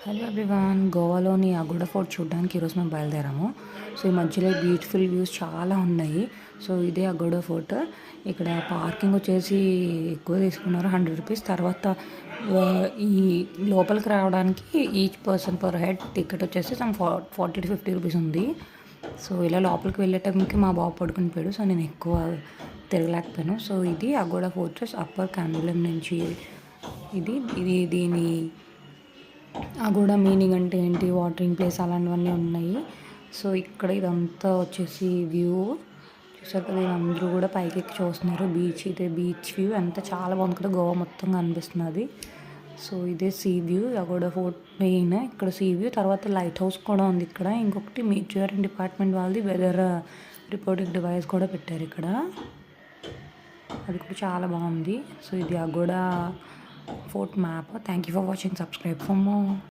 Hello everyone, గోవాలోని Aguada fort చూడడానికి ఈరోజు మేము బయలుదేరాము. సో ఈ మధ్యలో బ్యూటిఫుల్ వ్యూస్ చాలా ఉన్నాయి. సో ఇదే అగోడా ఫోర్ట్. ఇక్కడ పార్కింగ్ వచ్చేసి ఎక్కువ తీసుకున్నారు, 100 రూపీస్. తర్వాత ఈ లోపలికి రావడానికి each person per head ticket వచ్చేసి సమ్ 40 to 50 రూపీస్ ఉంది. సో ఇలా లోపలికి వెళ్ళే టైంకి మా బాబు పడుకుని పోయాడు, సో నేను ఎక్కువ తిరగలేకపోయాను. సో ఇది అగోడా ఫోర్ట్రెస్ అప్పర్ కాండోలిం నుంచి. దీని అగోడా మీనింగ్ అంటే ఏంటి, వాటరింగ్ ప్లేస్ అలాంటివన్నీ ఉన్నాయి. సో ఇక్కడ ఇదంతా వచ్చేసి వ్యూ చూసారు కదా, అందరూ కూడా పైకి ఎక్కి చూస్తున్నారు. ఇదే బీచ్ వ్యూ అంతా చాలా బాగుంది కదా, గోవా మొత్తం కనిపిస్తున్నది. సో ఇదే sea view, Aguada fort main ఇక్కడ సీ వ్యూ. తర్వాత లైట్ హౌస్ కూడా ఉంది ఇక్కడ. ఇంకొకటి మెటీరియల్ డిపార్ట్మెంట్ వాళ్ళది వెదర్ రిపోర్టింగ్ డివైస్ కూడా పెట్టారు ఇక్కడ, అది కూడా చాలా బాగుంది. సో ఇది Aguada fort map. Thank you for watching. Subscribe for more.